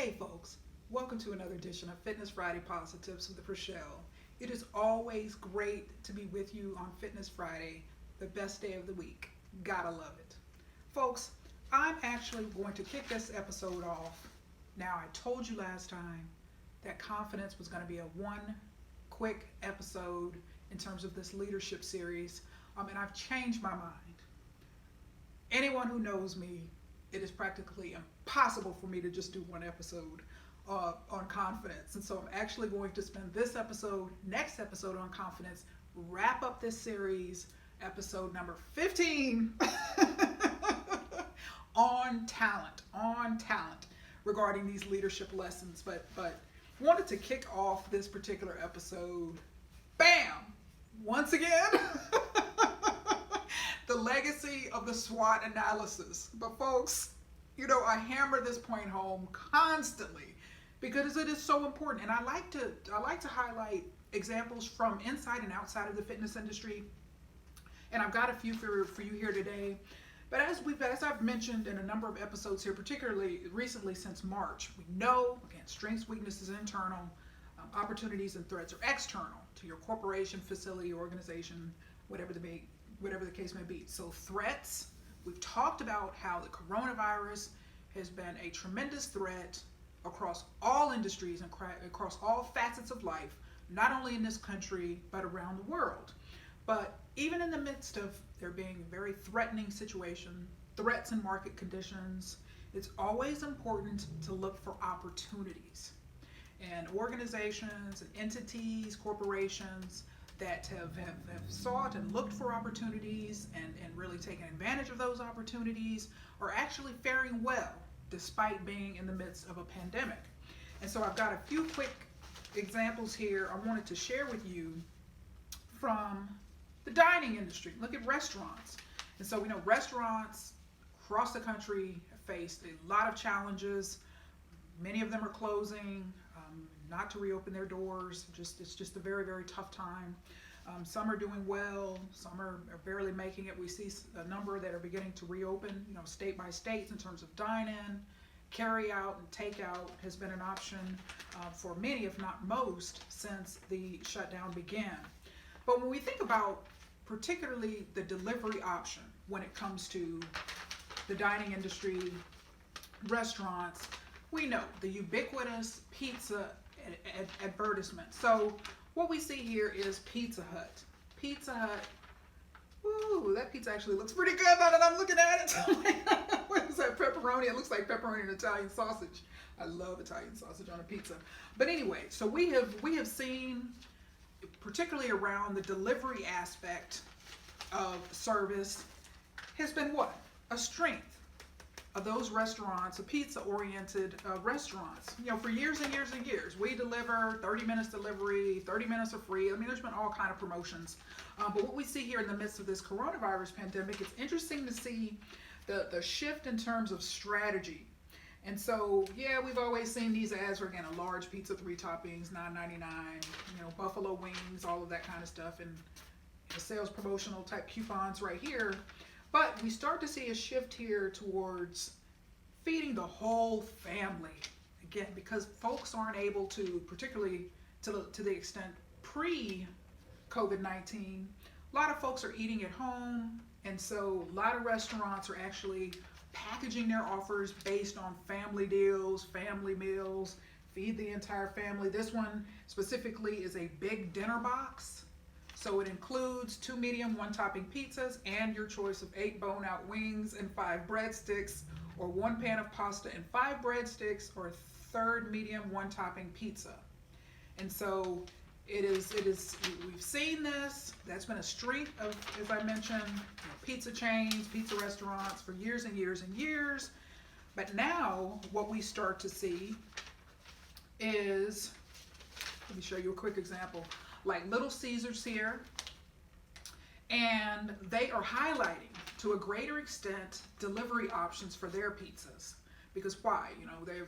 Hey folks, welcome to another edition of Fitness Friday Posi-TIPS with Rachelle. It is always great to be with you on Fitness Friday, the best day of the week. Gotta love it. Folks, I'm actually going to kick this episode off. Now, I told you last time that confidence was going to be a one quick episode in terms of this leadership series, and I've changed my mind. Anyone who knows me, it is practically impossible for me to just do one episode on confidence. And so I'm actually going to spend this episode, next episode on confidence, wrap up this series, episode number 15, on talent, regarding these leadership lessons. But wanted to kick off this particular episode, bam, once again, the legacy of the SWOT analysis. But folks, I hammer this point home constantly because it is so important. And I like to highlight examples from inside and outside of the fitness industry. And I've got a few for you here today. But as I've mentioned in a number of episodes here, particularly recently since March, we know, again, strengths, weaknesses, internal, opportunities and threats are external to your corporation, facility, organization, whatever the case may be. So threats, we've talked about how the coronavirus has been a tremendous threat across all industries and across all facets of life, not only in this country, but around the world. But even in the midst of there being a very threatening situation, threats and market conditions, it's always important to look for opportunities. And organizations and entities, corporations that have sought and looked for opportunities and really taken advantage of those opportunities are actually faring well despite being in the midst of a pandemic. And so I've got a few quick examples here I wanted to share with you from the dining industry. Look at restaurants. And so we know restaurants across the country have faced a lot of challenges. Many of them are closing, not to reopen their doors. It's just a very, very tough time. Some are doing well, some are barely making it. We see a number that are beginning to reopen, state by state in terms of dine-in, carry-out, and take-out has been an option for many, if not most, since the shutdown began. But when we think about particularly the delivery option when it comes to the dining industry, restaurants, we know the ubiquitous pizza advertisement. So what we see here is Pizza Hut. Pizza Hut, ooh, that pizza actually looks pretty good now that I'm looking at it. What is that, pepperoni? It looks like pepperoni and Italian sausage. I love Italian sausage on a pizza. But anyway, so we have seen, particularly around the delivery aspect of service, has been what? A strength of those restaurants, pizza-oriented restaurants. For years and years and years, we deliver 30 minutes delivery, 30 minutes are free. I mean, there's been all kind of promotions. But what we see here in the midst of this coronavirus pandemic, it's interesting to see the shift in terms of strategy. And so, yeah, we've always seen these ads for, again, a large pizza, 3 toppings, $9.99, buffalo wings, all of that kind of stuff, and the sales promotional type coupons right here. But we start to see a shift here towards feeding the whole family. Again, because folks aren't able to, particularly to the extent pre-COVID-19, a lot of folks are eating at home. And so a lot of restaurants are actually packaging their offers based on family deals, family meals, feed the entire family. This one specifically is a big dinner box. So it includes 2 medium, 1 topping pizzas and your choice of 8 bone-out wings and 5 breadsticks, or 1 pan of pasta and 5 breadsticks, or a 3rd medium, 1 topping pizza. And so it is. We've seen this. That's been a strength of, as I mentioned, pizza chains, pizza restaurants for years and years and years. But now what we start to see is, let me show you a quick example. Like Little Caesars here, and they are highlighting to a greater extent delivery options for their pizzas. Because why?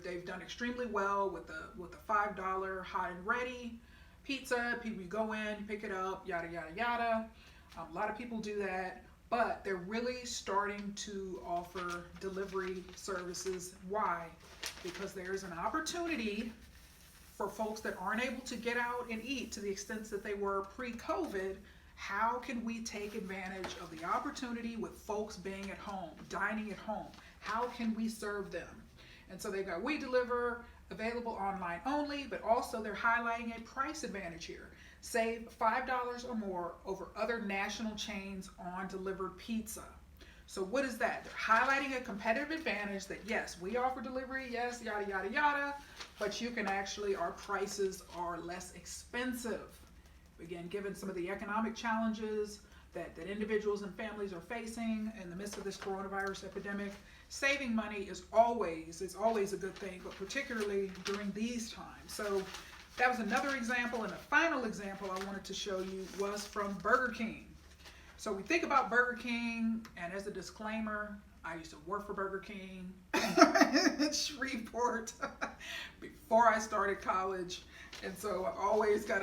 They've done extremely well with the $5 hot and ready pizza. People, you go in, you pick it up, yada yada yada. A lot of people do that, but they're really starting to offer delivery services. Why? Because there's an opportunity for folks that aren't able to get out and eat to the extent that they were pre-COVID. How can we take advantage of the opportunity with folks being at home, dining at home? How can we serve them? And so they've got We Deliver available online only, but also they're highlighting a price advantage here. Save $5 or more over other national chains on delivered pizza. So what is that? They're highlighting a competitive advantage that yes, we offer delivery, yes, yada, yada, yada, but you can actually, our prices are less expensive. Again, given some of the economic challenges that individuals and families are facing in the midst of this coronavirus epidemic, saving money is always a good thing, but particularly during these times. So that was another example, and the final example I wanted to show you was from Burger King. So we think about Burger King, and as a disclaimer, I used to work for Burger King in Shreveport before I started college. And so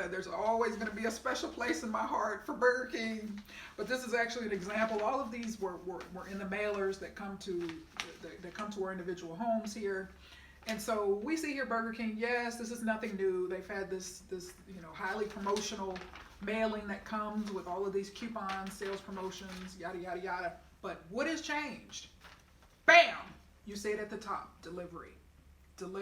there's always gonna be a special place in my heart for Burger King. But this is actually an example. All of these were in the mailers that come to our individual homes here. And so we see here Burger King, yes, this is nothing new. They've had this highly promotional mailing that comes with all of these coupons, sales promotions, yada, yada, yada. But what has changed? Bam! You see it at the top, delivery. And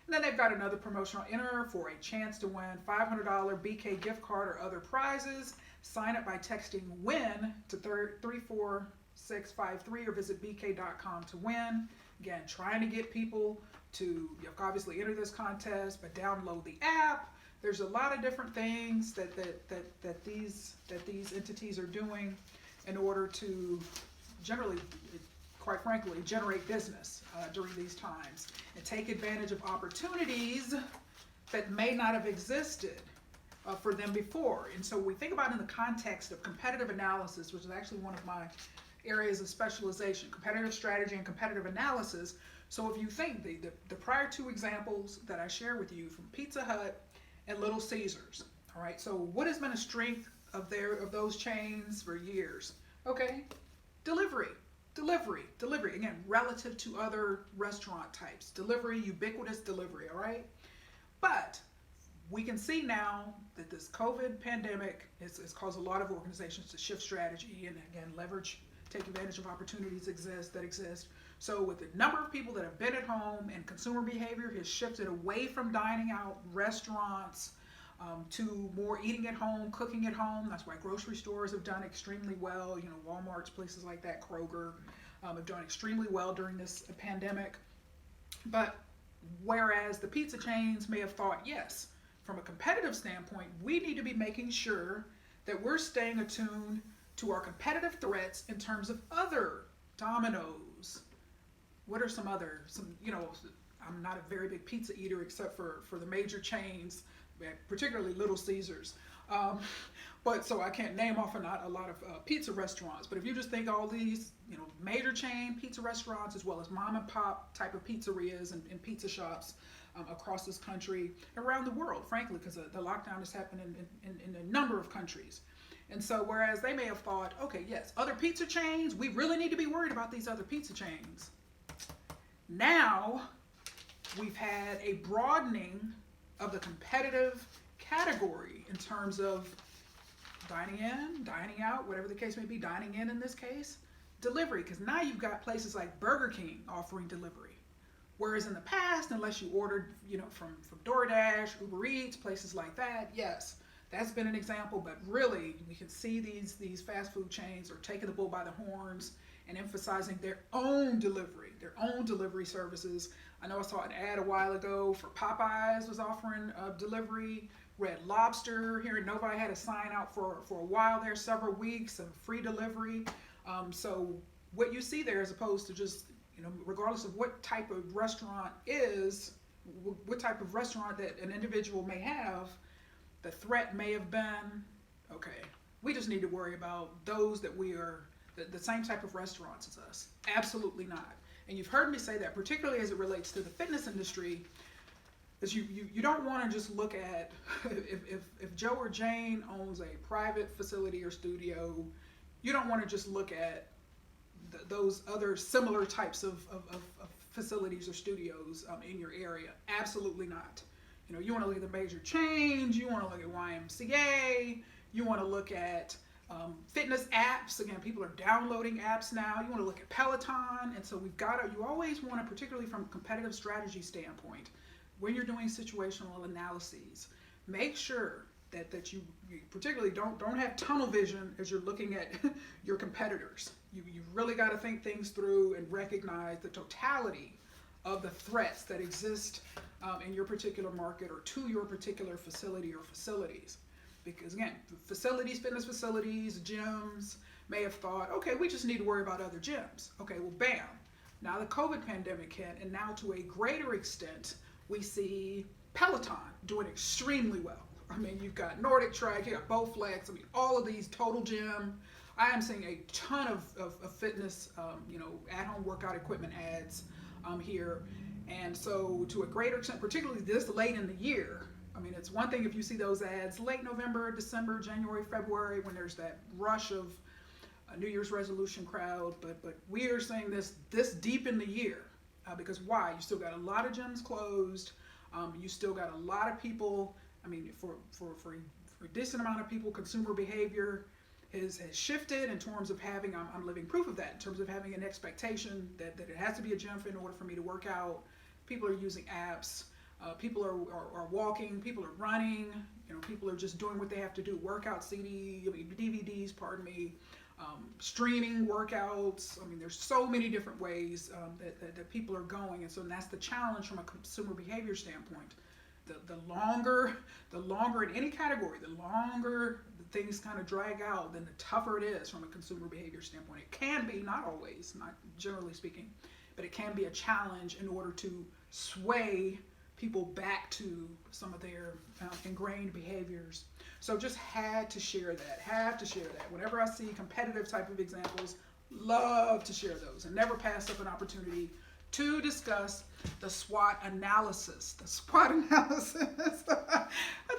then they've got another promotional enter for a chance to win $500 BK gift card or other prizes. Sign up by texting WIN to 34653 or visit bk.com to win. Again, trying to get people to obviously enter this contest, but download the app. There's a lot of different things that these entities are doing in order to generally, quite frankly, generate business during these times and take advantage of opportunities that may not have existed for them before. And so we think about in the context of competitive analysis, which is actually one of my areas of specialization, competitive strategy and competitive analysis. So if you think the prior two examples that I share with you from Pizza Hut and Little Caesars, all right, so what has been a strength of those chains for years? Okay, delivery. Again, relative to other restaurant types. Delivery, ubiquitous delivery, all right? But we can see now that this COVID pandemic has caused a lot of organizations to shift strategy and, again, take advantage of opportunities that exist. So with the number of people that have been at home and consumer behavior has shifted away from dining out, restaurants, to more eating at home, cooking at home. That's why grocery stores have done extremely well. Walmart's, places like that, Kroger, have done extremely well during this pandemic. But whereas the pizza chains may have thought, yes, from a competitive standpoint, we need to be making sure that we're staying attuned to our competitive threats in terms of other Domino's. What are some I'm not a very big pizza eater except for the major chains, particularly Little Caesars. But so I can't name off a lot of pizza restaurants. But if you just think all these, major chain pizza restaurants as well as mom and pop type of pizzerias and pizza shops across this country, around the world, frankly, because the lockdown has happened in a number of countries. And so whereas they may have thought, okay, yes, other pizza chains, we really need to be worried about these other pizza chains. Now we've had a broadening of the competitive category in terms of dining in, dining out, whatever the case may be, dining in this case, delivery, because now you've got places like Burger King offering delivery. Whereas in the past, unless you ordered, from DoorDash, Uber Eats, places like that, yes, that's been an example, but really we can see these fast food chains are taking the bull by the horns and emphasizing their own delivery services. I know I saw an ad a while ago for Popeyes was offering delivery. Red Lobster here in Novi had a sign out for a while there, several weeks of free delivery. So what you see there, as opposed to just, regardless of what type of restaurant what type of restaurant that an individual may have, the threat may have been, okay, we just need to worry about those that we are the same type of restaurants as us. Absolutely not. And you've heard me say that, particularly as it relates to the fitness industry. because you don't want to just look at if Joe or Jane owns a private facility or studio, you don't want to just look at those other similar types of facilities or studios in your area. Absolutely not. You want to look at the major chains. You want to look at YMCA. You want to look at fitness apps. Again, people are downloading apps now. You want to look at Peloton. And so you always want to, particularly from a competitive strategy standpoint, when you're doing situational analyses, make sure that you particularly don't have tunnel vision as you're looking at your competitors. You've really got to think things through and recognize the totality of the threats that exist in your particular market or to your particular facility or facilities. Because again, fitness facilities, gyms may have thought, okay, we just need to worry about other gyms. Okay, well, bam. Now the COVID pandemic hit, and now to a greater extent, we see Peloton doing extremely well. I mean, you've got Nordic Track, you got Bowflex, I mean, all of these Total Gym. I am seeing a ton of fitness, at-home workout equipment ads here. And so to a greater extent, particularly this late in the year, I mean, it's one thing if you see those ads late November, December, January, February, when there's that rush of a New Year's resolution crowd, but we are saying this deep in the year, because why? You still got a lot of gyms closed. You still got a lot of people. I mean, for a decent amount of people, consumer behavior has shifted in terms of having, I'm living proof of that, in terms of having an expectation that it has to be a gym in order for me to work out. People are using apps. People are walking. People are running. People are just doing what they have to do. Workout DVDs, pardon me. Streaming workouts. I mean, there's so many different ways that people are going, and so that's the challenge from a consumer behavior standpoint. The longer in any category, the longer the things kind of drag out, then the tougher it is from a consumer behavior standpoint. It can be, not always, not generally speaking, but it can be a challenge in order to sway people back to some of their ingrained behaviors. So just had to share that. Whenever I see competitive type of examples, love to share those and never pass up an opportunity to discuss the SWOT analysis. I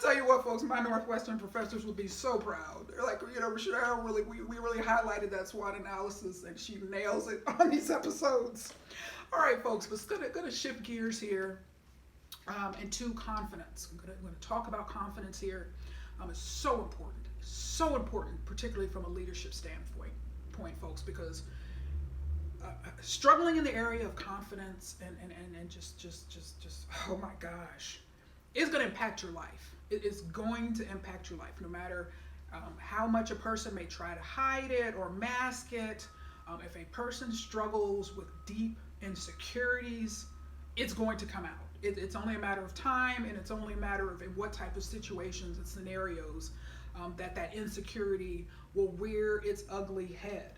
tell you what, folks, my Northwestern professors would be so proud. They're like, Rachelle, we really highlighted that SWOT analysis, and she nails it on these episodes. All right, folks, but gonna shift gears here into confidence. I'm gonna talk about confidence here. It's so important, particularly from a leadership standpoint, folks, because struggling in the area of confidence and just oh my gosh, is going to impact your life. It is going to impact your life, no matter how much a person may try to hide it or mask it. If a person struggles with deep insecurities, it's going to come out. It's only a matter of time, and it's only a matter of in what type of situations and scenarios that insecurity will rear its ugly head.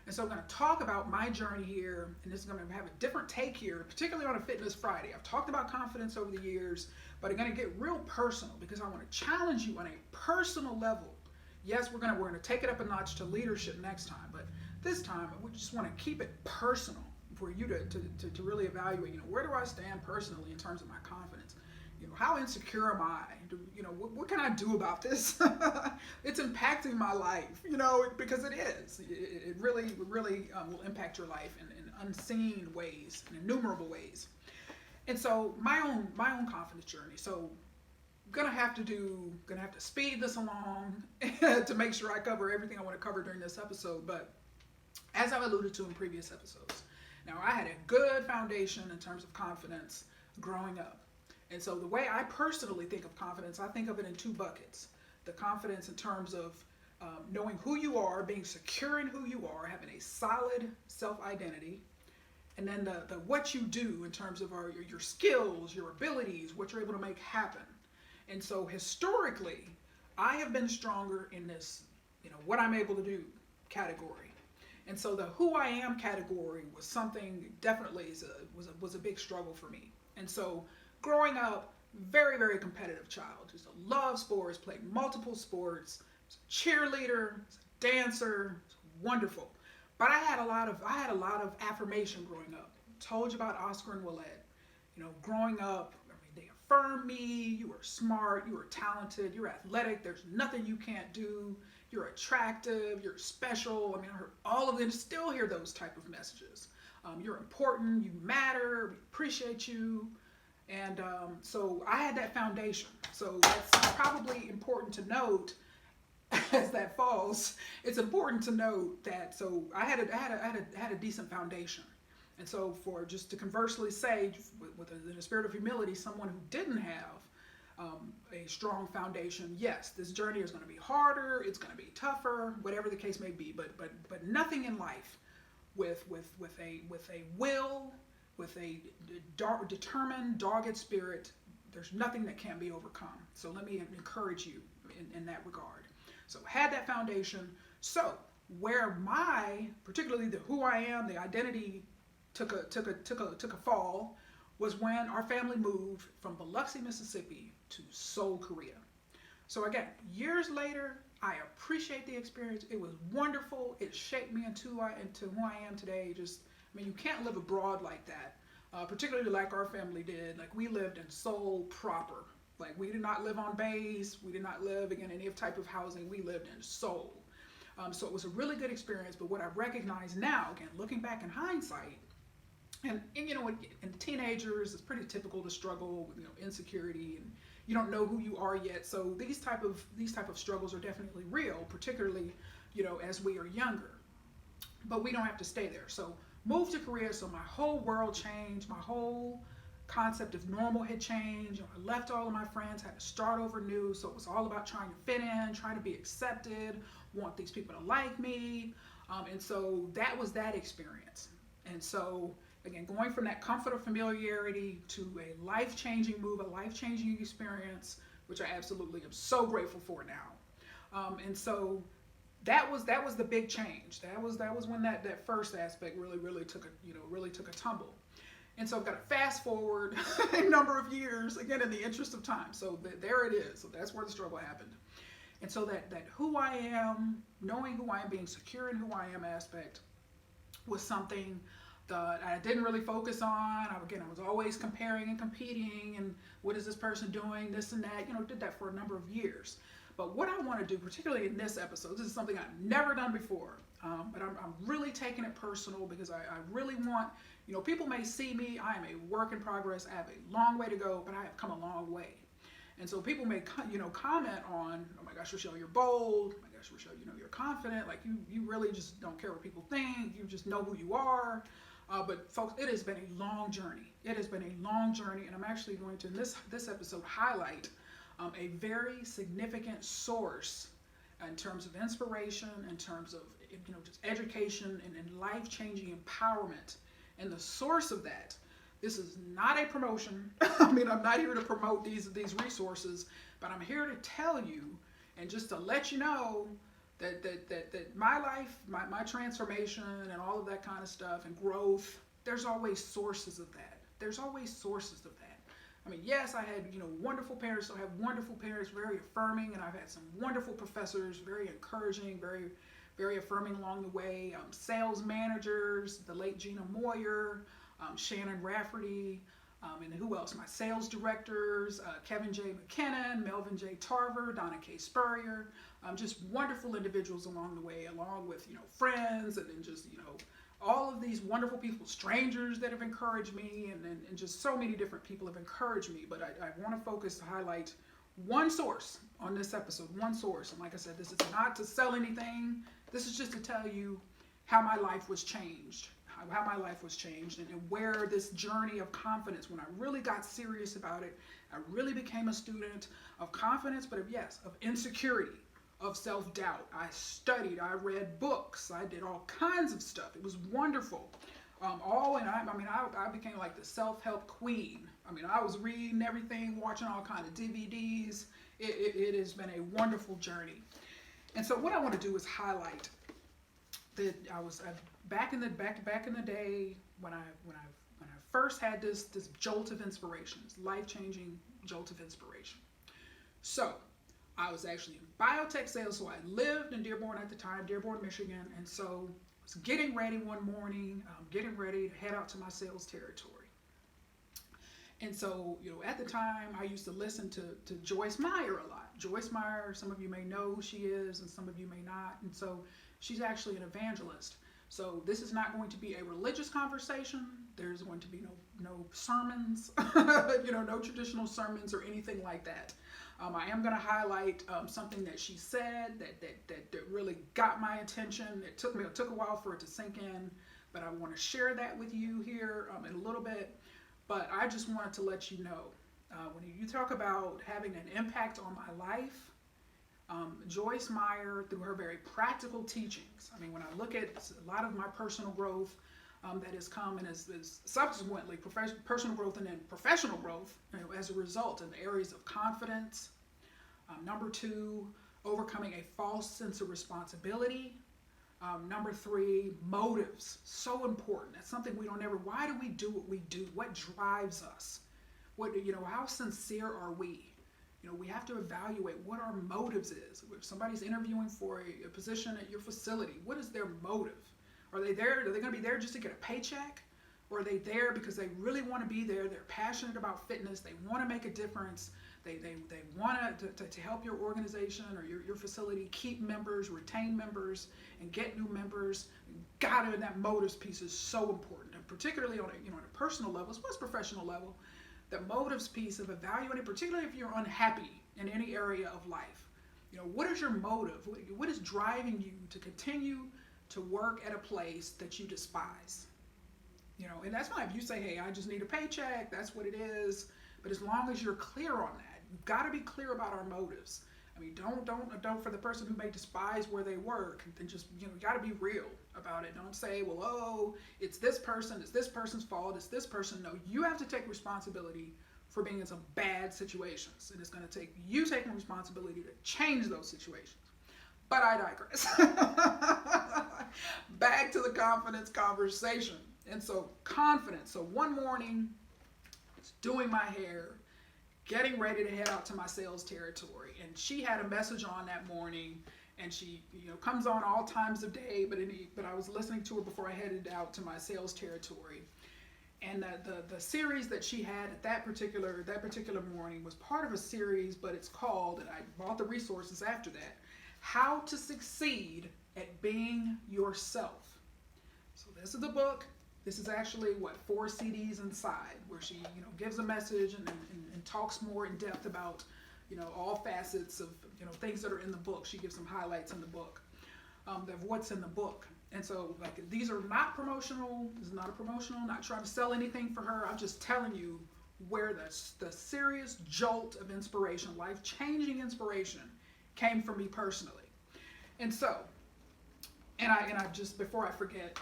And so I'm going to talk about my journey here, and this is going to have a different take here, particularly on a Fitness Friday. I've talked about confidence over the years, but I'm going to get real personal because I want to challenge you on a personal level. Yes, we're going to take it up a notch to leadership next time, but this time we just want to keep it personal for you to really evaluate, where do I stand personally in terms of my confidence? How insecure am I? What can I do about this? It's impacting my life, because it is. It really will impact your life in unseen ways, in innumerable ways. And so my own confidence journey. So gonna have to speed this along to make sure I cover everything I want to cover during this episode. But as I've alluded to in previous episodes, now I had a good foundation in terms of confidence growing up. And so the way I personally think of confidence, I think of it in two buckets. The confidence in terms of knowing who you are, being secure in who you are, having a solid self-identity, and then the what you do in terms of your skills, your abilities, what you're able to make happen. And so historically, I have been stronger in this, what I'm able to do category. And so the who I am category was something definitely was a big struggle for me. And so growing up, very, very competitive child. Just love sports, played multiple sports, was a cheerleader, was a dancer, was wonderful. But I had a lot of affirmation growing up. Told you about Oscar and Willette. Growing up, they affirm me. You are smart, you are talented, you're athletic, there's nothing you can't do, you're attractive, you're special. I mean, I heard all of them, still hear those type of messages. You're important, you matter, we appreciate you. And so I had that foundation. So that's probably important to note as that falls. It's important to note that, so I had a decent foundation. And so for just to conversely say, in a spirit of humility, someone who didn't have a strong foundation, yes, this journey is going to be harder, it's going to be tougher, whatever the case may be. But nothing in life with a will, with a determined, dogged spirit, there's nothing that can't be overcome. So let me encourage you in that regard. So had that foundation. So where particularly who I am, the identity took a fall was when our family moved from Biloxi, Mississippi to Seoul, Korea. So again, years later, I appreciate the experience. It was wonderful. It shaped me into who I am today. You can't live abroad like that, particularly like our family did. Like, we lived in Seoul proper. Like, we did not live on base. We did not live in any type of housing. We lived in Seoul. So it was a really good experience. But what I recognize now, again, looking back in hindsight, and in teenagers, it's pretty typical to struggle with insecurity, and you don't know who you are yet. So these type of struggles are definitely real, particularly as we are younger. But we don't have to stay there. So moved to Korea, so my whole world changed. My whole concept of normal had changed. I left all of my friends, had to start over new. So it was all about trying to fit in, trying to be accepted, want these people to like me. And so that was that experience. And so again, going from that comfort of familiarity to a life-changing move, a life-changing experience, which I absolutely am so grateful for now. And so that was the big change. That was when that first aspect really took a tumble. And so I've got to fast forward a number of years, again, in the interest of time. So there it is. So that's where the struggle happened. And so that who I am, knowing who I am, being secure in who I am aspect was something that I didn't really focus on. I was always comparing and competing, and what is this person doing, this and that. Did that for a number of years. But what I want to do, particularly in this episode, this is something I've never done before, but I'm really taking it personal because I really want, people may see me, I am a work in progress, I have a long way to go, but I have come a long way. And so people may, comment on, oh my gosh, Rachelle, you're bold. Oh my gosh, Rachelle, you're confident. Like, you really just don't care what people think. You just know who you are. But folks, it has been a long journey. It has been a long journey, and I'm actually going to, in this episode, highlight a very significant source in terms of inspiration, in terms of just education and life-changing empowerment. And the source of that, this is not a promotion. I'm not here to promote these resources, but I'm here to tell you and just to let you know that my life, my transformation and all of that kind of stuff and growth, there's always sources of that. There's always sources of that. Yes, I had, wonderful parents, so I have wonderful parents, very affirming, and I've had some wonderful professors, very encouraging, very, very affirming along the way. Sales managers, the late Gina Moyer, Shannon Rafferty, and who else? My sales directors, Kevin J. McKinnon, Melvin J. Tarver, Donna K. Spurrier, just wonderful individuals along the way, along with, friends, and then just, all of these wonderful people, strangers that have encouraged me, and just so many different people have encouraged me. But I want to highlight one source on this episode, one source. And like I said, this is not to sell anything. This is just to tell you how my life was changed, how my life was changed, and where this journey of confidence, when I really got serious about it, I really became a student of confidence, but of insecurity, of self-doubt. I studied, I read books, I did all kinds of stuff. It was wonderful. I became like the self-help queen. I was reading everything, watching all kinds of DVDs. It has been a wonderful journey. And so what I want to do is highlight that I was back in the day when I first had this jolt of inspiration, this life-changing jolt of inspiration. So I was actually in biotech sales, so I lived in Dearborn at the time, Dearborn, Michigan, and so I was getting ready one morning, getting ready to head out to my sales territory. And so, at the time, I used to listen to Joyce Meyer a lot. Joyce Meyer, some of you may know who she is, and some of you may not. And so, she's actually an evangelist. So, this is not going to be a religious conversation. There's going to be no sermons, no traditional sermons or anything like that. I am going to highlight something that she said that really got my attention. It took a while for it to sink in, but I want to share that with you here in a little bit. But I just wanted to let you know, when you talk about having an impact on my life, Joyce Meyer, through her very practical teachings, I mean, when I look at a lot of my personal growth that has come and is subsequently personal growth and then professional growth, as a result in the areas of confidence. Number 2, overcoming a false sense of responsibility. Number 3, motives. So important. That's something we don't ever. Why do we do what we do? What drives us? How sincere are we? We have to evaluate what our motives is. If somebody's interviewing for a position at your facility, what is their motive? Are they there? Are they going to be there just to get a paycheck? Or are they there because they really want to be there? They're passionate about fitness. They want to make a difference. They want to help your organization or your facility keep members, retain members, and get new members. And that motives piece is so important, and particularly on a personal level as well as professional level. The motives piece of evaluating, particularly if you're unhappy in any area of life. What is your motive? What is driving you to continue to work at a place that you despise? And that's fine if you say, hey, I just need a paycheck, that's what it is. But as long as you're clear on that, you've got to be clear about our motives. I mean, don't for the person who may despise where they work, then just, you got to be real about it. Don't say, well, it's this person, it's this person's fault, it's this person. No, you have to take responsibility for being in some bad situations. And it's going to take you taking responsibility to change those situations. But I digress. Back to the confidence conversation. And so confidence. So one morning, doing my hair, getting ready to head out to my sales territory. And she had a message on that morning, and she comes on all times of day, but I was listening to her before I headed out to my sales territory. And the series that she had at that particular morning was part of a series, but it's called, and I bought the resources after that, How to Succeed at Being Yourself. So this is the book. This is actually 4 CDs inside, where she gives a message and talks more in depth about all facets of things that are in the book. She gives some highlights in the book of what's in the book. And so these are not promotional. This is not a promotional. Not trying to sell anything for her. I'm just telling you where the serious jolt of inspiration, life-changing inspiration, came from me personally. And so. And I just, before I forget,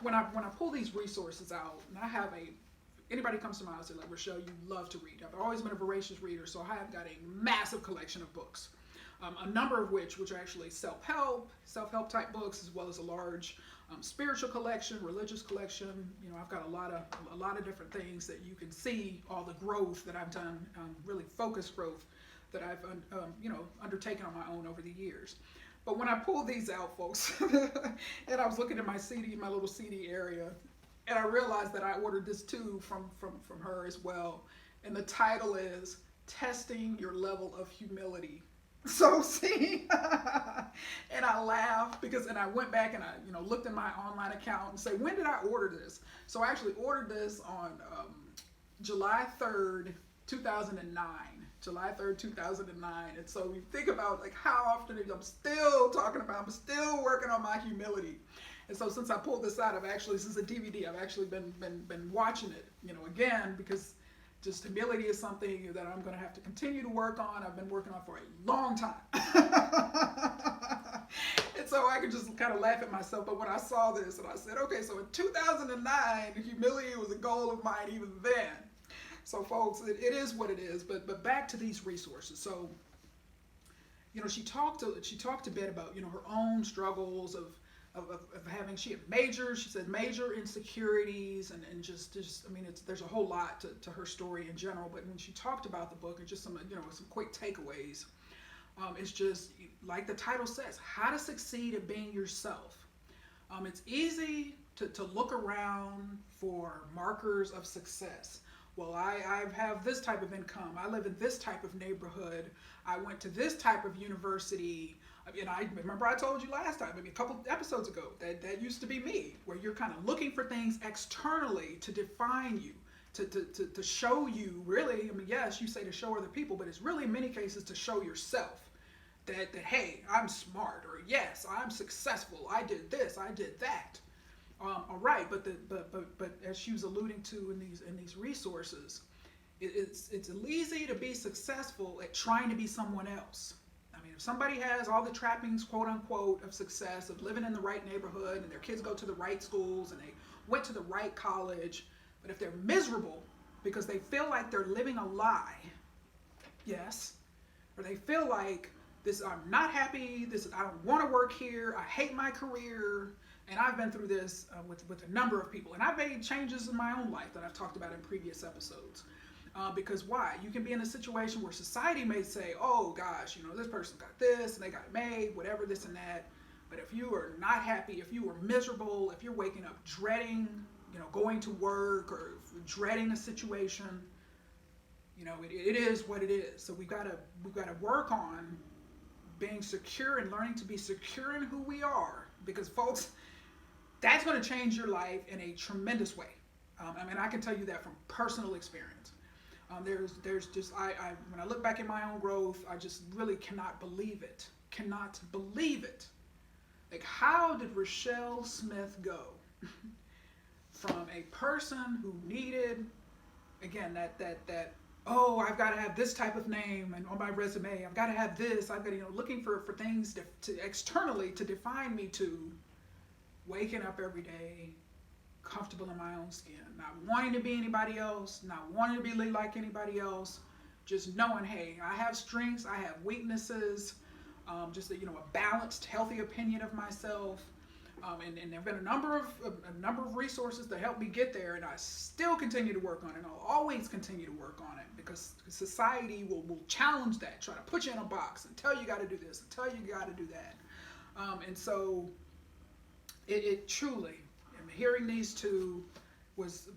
when I pull these resources out, and I have anybody comes to my house, they're like, Rachelle, you love to read. I've always been a voracious reader, so I have got a massive collection of books. A number of which are actually self-help type books, as well as a large spiritual collection, religious collection. I've got a lot of different things that you can see all the growth that I've done, really focused growth that I've undertaken on my own over the years. But when I pulled these out, folks, and I was looking at my little CD area, and I realized that I ordered this too from her as well. And the title is Testing Your Level of Humility. So see, and I laughed and I went back and I looked in my online account and say, when did I order this? So I actually ordered this on July 3rd, 2009. July 3rd, 2009. And so you think about how often I'm still working on my humility. And so since I pulled this out, this is a DVD, I've actually been watching it, again, because just humility is something that I'm going to have to continue to work on. I've been working on for a long time. And so I could just kind of laugh at myself. But when I saw this and I said, okay, so in 2009, humility was a goal of mine even then. So folks, it is what it is, but back to these resources. So, she talked a bit about, her own struggles of having, she said major insecurities and just there's a whole lot to her story in general. But when she talked about the book and just some quick takeaways, it's just like the title says, How to Succeed at Being Yourself. It's easy to look around for markers of success. Well, I have this type of income. I live in this type of neighborhood. I went to this type of university. I remember I told you last time, maybe a couple episodes ago, that used to be me, where you're kind of looking for things externally to define you, to show you, really. I mean, yes, you say to show other people, but it's really in many cases to show yourself that hey, I'm smart, or yes, I'm successful. I did this, I did that. All right, but as she was alluding to in these resources, it's easy to be successful at trying to be someone else. I mean, if somebody has all the trappings, quote unquote, of success, of living in the right neighborhood, and their kids go to the right schools, and they went to the right college, but if they're miserable because they feel like they're living a lie, yes, or they feel like this, I'm not happy, I don't want to work here, I hate my career. And I've been through this with a number of people. And I've made changes in my own life that I've talked about in previous episodes. Because why? You can be in a situation where society may say, oh gosh, this person got this and they got it made, whatever, this and that. But if you are not happy, if you are miserable, if you're waking up dreading, going to work, or dreading a situation, it is what it is. So we've got to work on being secure and learning to be secure in who we are. Because folks, that's going to change your life in a tremendous way. I can tell you that from personal experience. There's just, when I look back at my own growth, I just really cannot believe it. Cannot believe it. Like, how did Rachelle Smith go from a person who needed, again, that oh, I've got to have this type of name and on my resume, I've got to have this, I've got to, looking for things to externally to define me, to waking up every day, comfortable in my own skin, not wanting to be anybody else, not wanting to be like anybody else, just knowing, hey, I have strengths, I have weaknesses, just a balanced, healthy opinion of myself. And there have been a number of resources to help me get there, and I still continue to work on it. And I'll always continue to work on it, because society will challenge that, try to put you in a box and tell you got to do this and tell you got to do that. And so it truly, hearing these two was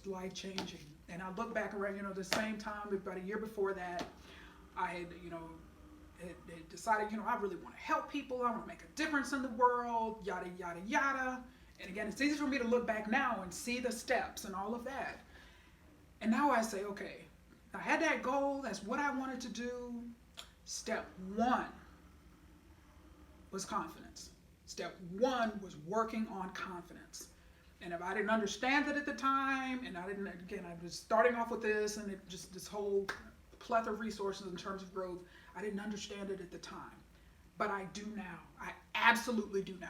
life changing. And I look back around, the same time, about a year before that, I had had decided, I really want to help people. I want to make a difference in the world, yada, yada, yada. And again, it's easy for me to look back now and see the steps and all of that. And now I say, okay, I had that goal. That's what I wanted to do. Step one was confidence. Step one was working on confidence. And if I didn't understand it at the time, and I was starting off with this, and it just, this whole plethora of resources in terms of growth, I didn't understand it at the time. But I do now. I absolutely do now.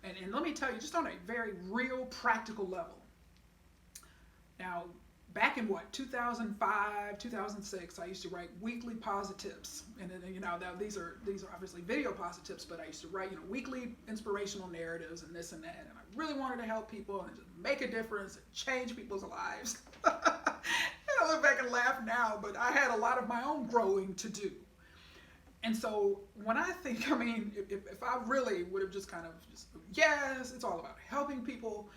And let me tell you, just on a very real, practical level. Now, back in 2005, 2006, I used to write weekly Posi-TIPS. And now these are obviously video Posi-TIPS, but I used to write, weekly inspirational narratives and this and that. And I really wanted to help people and just make a difference and change people's lives. I look back and laugh now, but I had a lot of my own growing to do. And so when I think, if I really would have just yes, it's all about helping people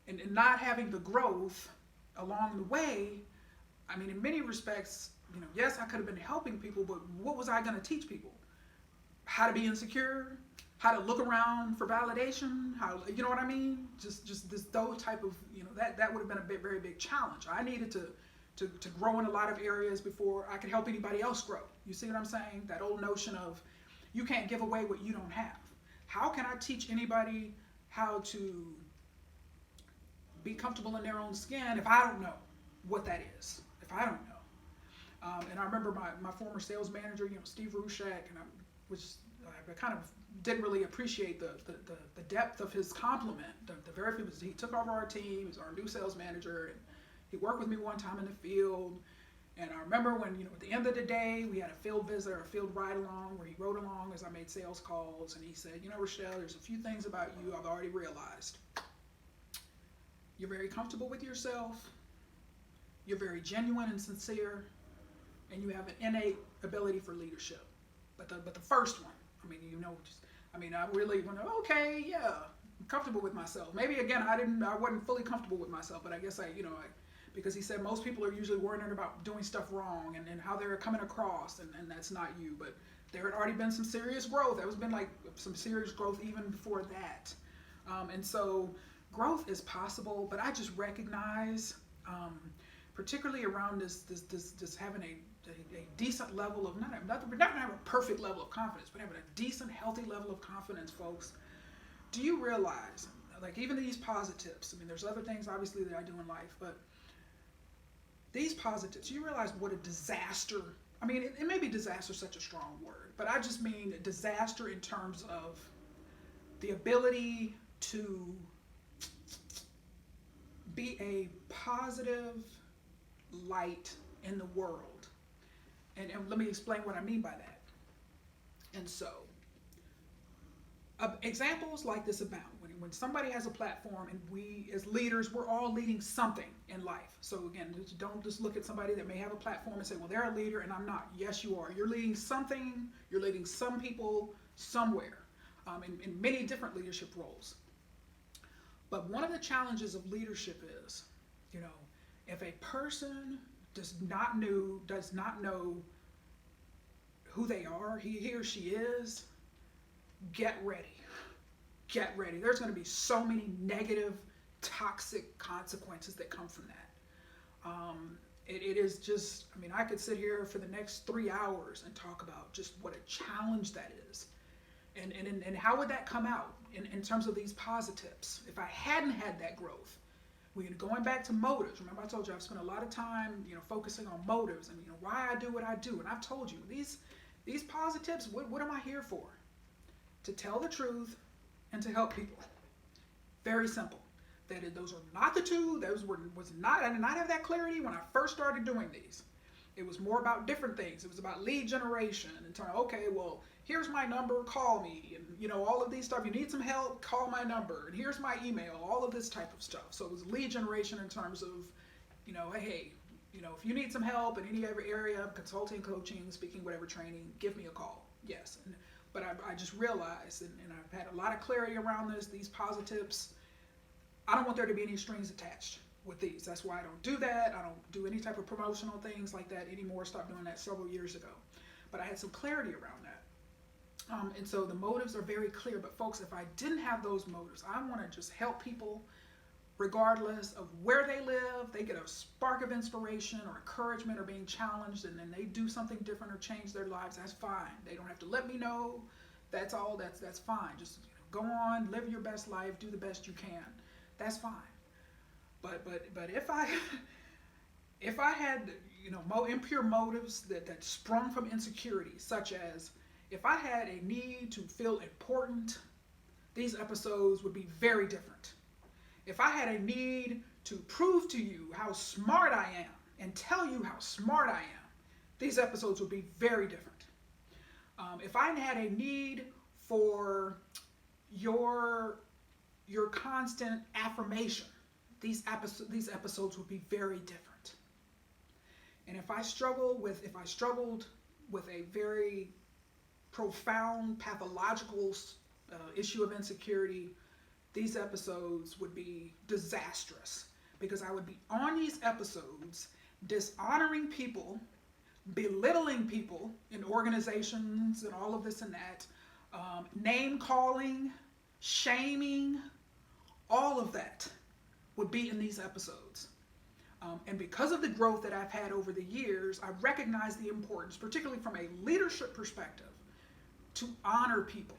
and not having the growth along the way, in many respects, yes, I could have been helping people, but what was I going to teach people? How to be insecure, how to look around for validation, how, you know what I mean? Just this, those type of, that would have been a very big challenge. I needed to grow in a lot of areas before I could help anybody else grow. You see what I'm saying? That old notion of you can't give away what you don't have. How can I teach anybody how to be comfortable in their own skin if I don't know what that is? If I don't know. And I remember my former sales manager, Steve Rushak, and I kind of didn't really appreciate the depth of his compliment. He took over our team, he was our new sales manager, and he worked with me one time in the field. And I remember when, at the end of the day, we had a field visit or a field ride along where he rode along as I made sales calls. And he said, Rachelle, there's a few things about you I've already realized. You're very comfortable with yourself. You're very genuine and sincere. And you have an innate ability for leadership. But the first one, I really went, okay, yeah, I'm comfortable with myself. Maybe again, I wasn't fully comfortable with myself, but I guess because he said most people are usually worrying about doing stuff wrong and how they're coming across, and that's not you. But there had already been some serious growth. There was been like some serious growth even before that. And so growth is possible, but I just recognize, particularly around this having a decent level of, we're not going to have a perfect level of confidence, but having a decent, healthy level of confidence, folks. Do you realize, like even these Posi-TIPS, I mean, there's other things obviously that I do in life, but these Posi-TIPS, you realize what a disaster, I mean, it may be disaster such a strong word, but I just mean disaster in terms of the ability to be a positive light in the world. And let me explain what I mean by that. And so, examples like this abound. When somebody has a platform, and we as leaders, we're all leading something in life. So again, don't just look at somebody that may have a platform and say, well, they're a leader and I'm not. Yes, you are. You're leading something. You're leading some people somewhere, in many different leadership roles. But one of the challenges of leadership is, if a person does not know who they are, he or she is, get ready. Get ready. There's going to be so many negative, toxic consequences that come from that. It is just, I mean, I could sit here for the next 3 hours and talk about just what a challenge that is. And how would that come out in terms of these Posi-TIPS? If I hadn't had that growth, going back to motives. Remember, I told you I've spent a lot of time, focusing on motives and why I do what I do. And I've told you these Posi-TIPS. What am I here for? To tell the truth and to help people. Very simple. Those are not the two. I did not have that clarity when I first started doing these. It was more about different things. It was about lead generation and telling, okay, well, here's my number, call me, and all of these stuff. You need some help, call my number, and here's my email, all of this type of stuff. So it was lead generation in terms of, hey, if you need some help in any other area, consulting, coaching, speaking, whatever, training, give me a call. Yes. But I just realized, and I've had a lot of clarity around these Posi-TIPS. I don't want there to be any strings attached with these. That's why I don't do that. I don't do any type of promotional things like that anymore. Stopped doing that several years ago. But I had some clarity around that. And so the motives are very clear. But folks, if I didn't have those motives, I want to just help people regardless of where they live. They get a spark of inspiration or encouragement or being challenged, and then they do something different or change their lives. That's fine. They don't have to let me know. That's all. That's fine. Just go on, live your best life, do the best you can. That's fine. But if I had impure motives that sprung from insecurity, such as if I had a need to feel important, these episodes would be very different. If I had a need to prove to you how smart I am and tell you how smart I am, these episodes would be very different. If I had a need for your constant affirmation, these episodes would be very different. And if I struggled with a very profound pathological issue of insecurity, these episodes would be disastrous, because I would be on these episodes dishonoring people, belittling people in organizations and all of this and that, name calling, shaming, all of that would be in these episodes. And because of the growth that I've had over the years, I recognize the importance, particularly from a leadership perspective, to honor people.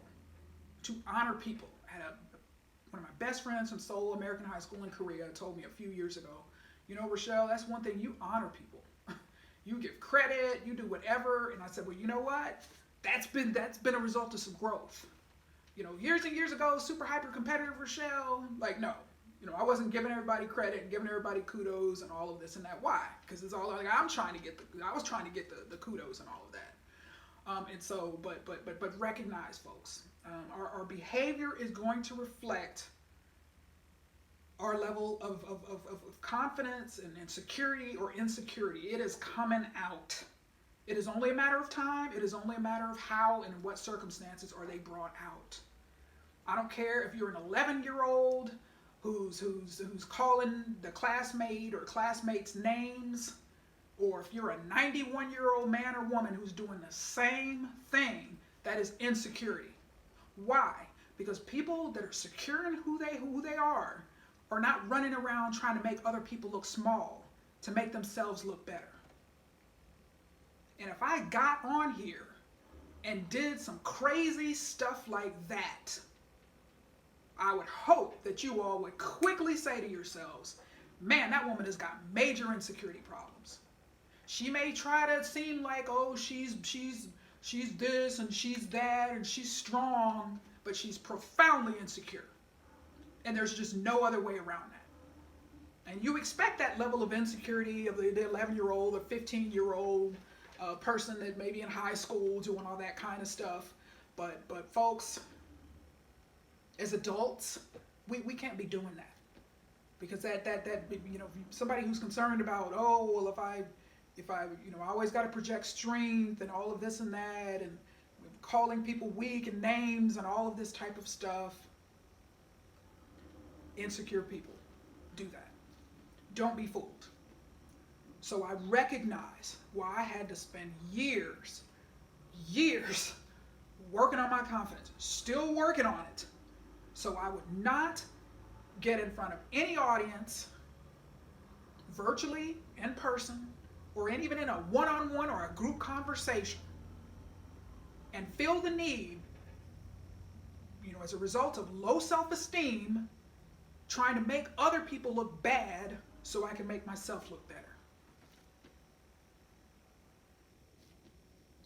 One of my best friends from Seoul American High School in Korea told me a few years ago, Rachelle, that's one thing, you honor people. You give credit, you do whatever. And I said, well, you know what? That's been a result of some growth. Years and years ago, super hyper competitive Rachelle, like, no. I wasn't giving everybody credit and giving everybody kudos and all of this and that. Why? Because it's all like I was trying to get the kudos and all of that. And so, but recognize, folks, our behavior is going to reflect our level of confidence and security or insecurity. It is coming out. It is only a matter of time. It is only a matter of how and in what circumstances are they brought out. I don't care if you're an 11-year-old who's calling the classmate or classmates names, or if you're a 91-year-old man or woman who's doing the same thing, that is insecurity. Why? Because people that are secure in who they are not running around trying to make other people look small to make themselves look better. And if I got on here and did some crazy stuff like that, I would hope that you all would quickly say to yourselves, man, that woman has got major insecurity problems. She may try to seem like, oh, she's this and she's that and she's strong, but she's profoundly insecure. And there's just no other way around that. And you expect that level of insecurity of the 11-year-old or 15-year-old person that may be in high school doing all that kind of stuff. But folks, as adults, we can't be doing that, because that somebody who's concerned about, oh, well, if I I always got to project strength and all of this and that, and calling people weak and names and all of this type of stuff. Insecure people do that. Don't be fooled. So I recognize why I had to spend years working on my confidence, still working on it, so I would not get in front of any audience, virtually, in person, or even in a one-on-one or a group conversation, and feel the need, as a result of low self-esteem, trying to make other people look bad so I can make myself look better.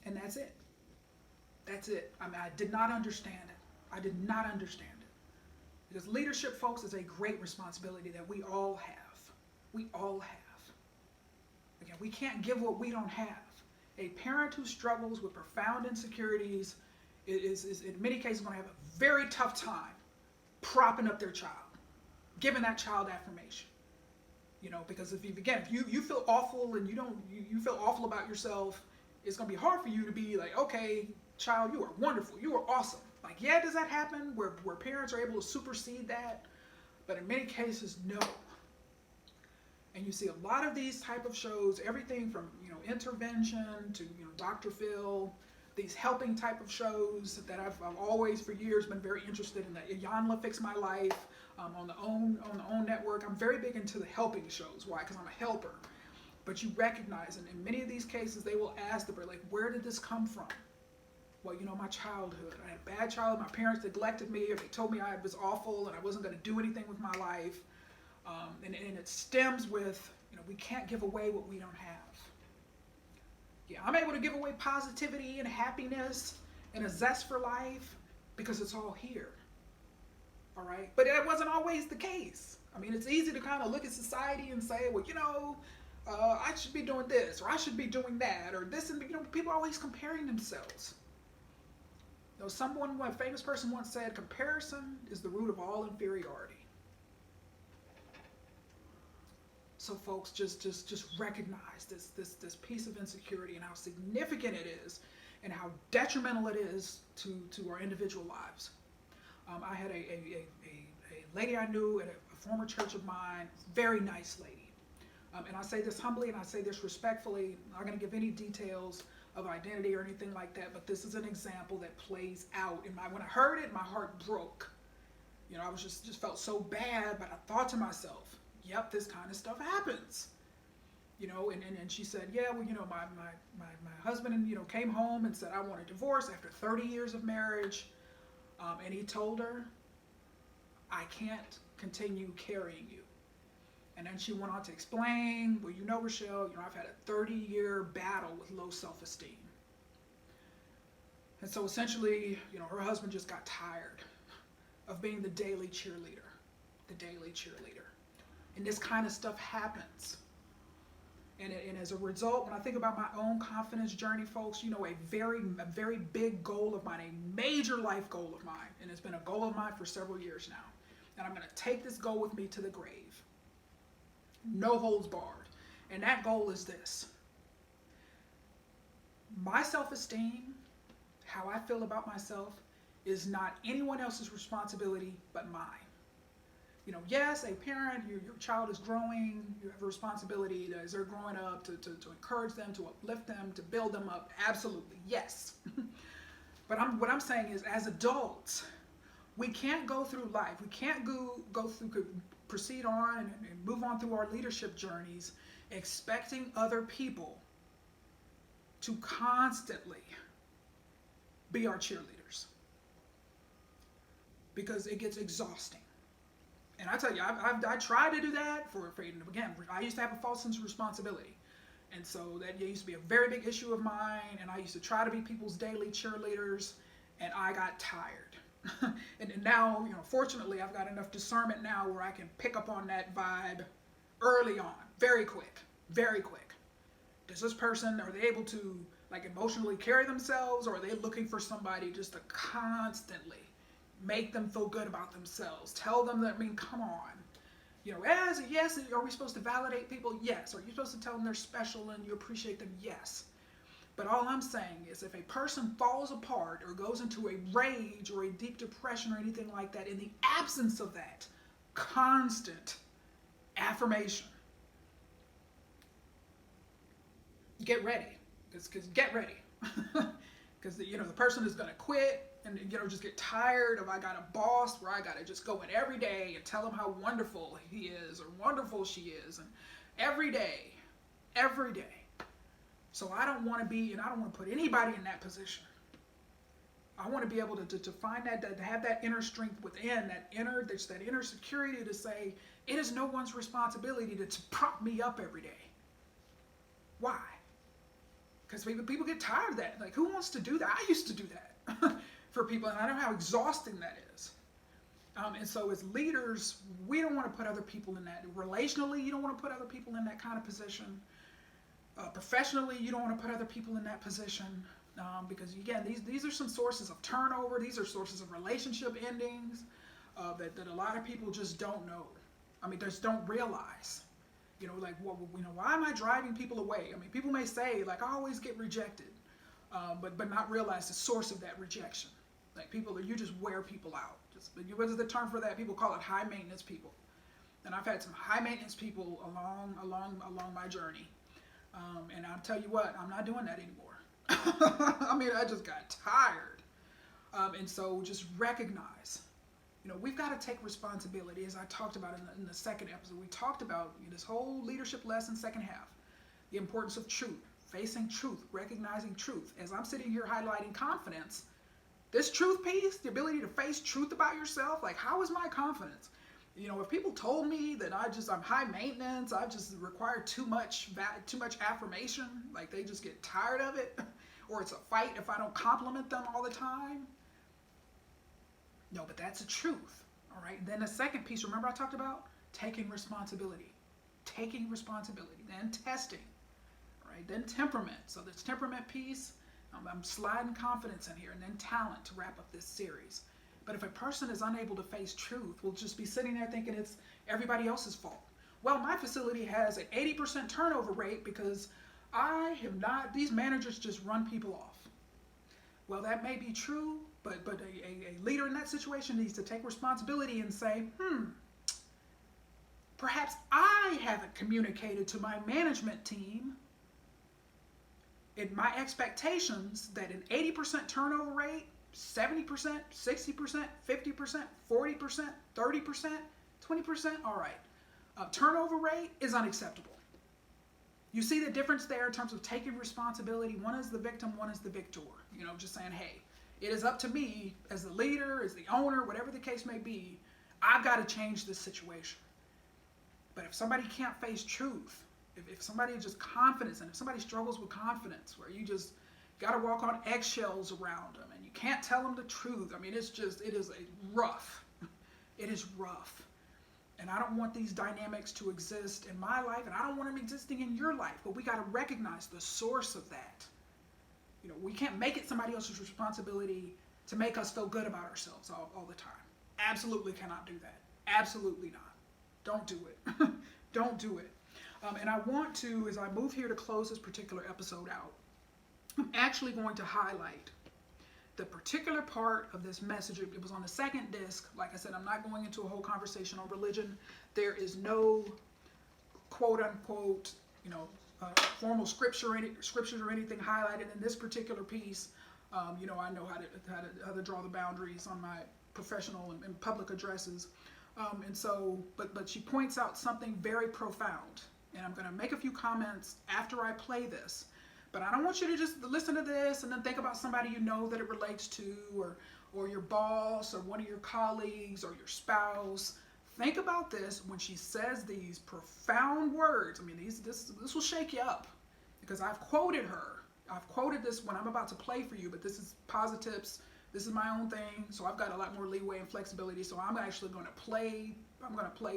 And that's it. That's it. I did not understand it. I did not understand it. Because leadership, folks, is a great responsibility that we all have. We all have. Again, we can't give what we don't have. A parent who struggles with profound insecurities is in many cases going to have a very tough time propping up their child, giving that child affirmation. Because if you feel awful and you feel awful about yourself, it's going to be hard for you to be like, okay, child, you are wonderful, you are awesome. Like, yeah, does that happen where parents are able to supersede that? But in many cases, no. And you see a lot of these type of shows, everything from intervention to Dr. Phil, these helping type of shows that I've always for years been very interested in. That Iyanla Fix My Life on the OWN network. I'm very big into the helping shows. Why? Because I'm a helper. But you recognize, and in many of these cases, they will ask the person, like, where did this come from? Well, my childhood. I had a bad childhood. My parents neglected me, or they told me I was awful and I wasn't going to do anything with my life. And it stems with, we can't give away what we don't have. Yeah, I'm able to give away positivity and happiness and a zest for life because it's all here. All right? But that wasn't always the case. It's easy to kind of look at society and say, well, I should be doing this, or I should be doing that, or this, and people are always comparing themselves. A famous person once said, comparison is the root of all inferiority. So folks, just recognize this piece of insecurity and how significant it is and how detrimental it is to our individual lives. I had a lady I knew at a former church of mine, very nice lady. And I say this humbly and I say this respectfully. I'm not going to give any details of identity or anything like that, but this is an example that plays out. When I heard it, my heart broke. I was just felt so bad, but I thought to myself, yep, this kind of stuff happens. And she said, yeah, well, my husband, came home and said, I want a divorce after 30 years of marriage. And he told her, I can't continue carrying you. And then she went on to explain, well, Rachelle, I've had a 30-year battle with low self-esteem. And so essentially, her husband just got tired of being the daily cheerleader. And this kind of stuff happens. And as a result, when I think about my own confidence journey, folks, a very big goal of mine, a major life goal of mine, and it's been a goal of mine for several years now. And I'm going to take this goal with me to the grave. No holds barred. And that goal is this. My self-esteem, how I feel about myself, is not anyone else's responsibility but mine. Yes, a parent, your child is growing, you have a responsibility as they're growing up to encourage them, to uplift them, to build them up. Absolutely, yes. But what I'm saying is, as adults, we can't go through life. We can't proceed on and move on through our leadership journeys expecting other people to constantly be our cheerleaders, because it gets exhausting. And I tell you, I tried to do that for again, I used to have a false sense of responsibility. And so that used to be a very big issue of mine. And I used to try to be people's daily cheerleaders, and I got tired. And now, fortunately, I've got enough discernment now where I can pick up on that vibe early on, very quick, very quick. Does this person, are they able to like emotionally carry themselves, or are they looking for somebody just to constantly make them feel good about themselves? Tell them that, come on. Yes, are we supposed to validate people? Yes. Are you supposed to tell them they're special and you appreciate them? Yes. But all I'm saying is, if a person falls apart or goes into a rage or a deep depression or anything like that, in the absence of that constant affirmation, get ready. Because get ready. Because the person is going to quit and just get tired of, I got a boss where I got to just go in every day and tell him how wonderful he is or wonderful she is, and every day. So I don't want to be, and I don't want to put anybody in that position. I want to be able to find that, to have that inner strength within, that inner security to say, it is no one's responsibility to prop me up every day. Why? Because people get tired of that. Like, who wants to do that? I used to do that for people, and I know how exhausting that is. And so as leaders, we don't want to put other people in that. Relationally, you don't want to put other people in that kind of position. Professionally, you don't want to put other people in that position. Because, again, these are some sources of turnover. These are sources of relationship endings that a lot of people just don't know. Just don't realize. Why am I driving people away? People may say, like, I always get rejected, but not realize the source of that rejection. Like, you just wear people out. What is the term for that? People call it high maintenance people. And I've had some high maintenance people along my journey. And I'll tell you what, I'm not doing that anymore. I just got tired. And so just recognize, we've got to take responsibility, as I talked about in the second episode. We talked about this whole leadership lesson, second half, the importance of truth, facing truth, recognizing truth. As I'm sitting here highlighting confidence, this truth piece, the ability to face truth about yourself, like, how is my confidence? If people told me that I'm high maintenance, I just require too much affirmation, like they just get tired of it, or it's a fight if I don't compliment them all the time. No, but that's the truth. All right. Then the second piece, remember I talked about taking responsibility, then testing. All right. Then temperament. So this temperament piece, I'm sliding confidence in here, and then talent to wrap up this series. But if a person is unable to face truth, we'll just be sitting there thinking it's everybody else's fault. Well, my facility has an 80% turnover rate because these managers just run people off. Well, that may be true, but a leader in that situation needs to take responsibility and say, perhaps I haven't communicated to my management team in my expectations that an 80% turnover rate, 70%, 60%, 50%, 40%, 30%, 20%, all right. Turnover rate is unacceptable. You see the difference there in terms of taking responsibility. One is the victim, one is the victor. Just saying, hey, it is up to me as the leader, as the owner, whatever the case may be. I've got to change this situation. But if somebody can't face truth, if somebody is just confidence, and if somebody struggles with confidence, where you just got to walk on eggshells around them, and you can't tell them the truth. It is rough. It is rough. And I don't want these dynamics to exist in my life, and I don't want them existing in your life. But we got to recognize the source of that. We can't make it somebody else's responsibility to make us feel good about ourselves all the time. Absolutely cannot do that. Absolutely not. Don't do it. Don't do it. And I want to, as I move here to close this particular episode out, I'm actually going to highlight the particular part of this message, it was on the second disc. Like I said, I'm not going into a whole conversation on religion. There is no quote unquote, formal scriptures or anything highlighted in this particular piece. I know how to draw the boundaries on my professional and public addresses. But she points out something very profound. And I'm going to make a few comments after I play this. But I don't want you to just listen to this and then think about somebody you know that it relates to, or your boss, or one of your colleagues, or your spouse. Think about this when she says these profound words. I mean, this will shake you up, because I've quoted her. I've quoted this when I'm about to play for you, but this is Posi-TIPS. This is my own thing, so I've got a lot more leeway and flexibility. So I'm actually going to play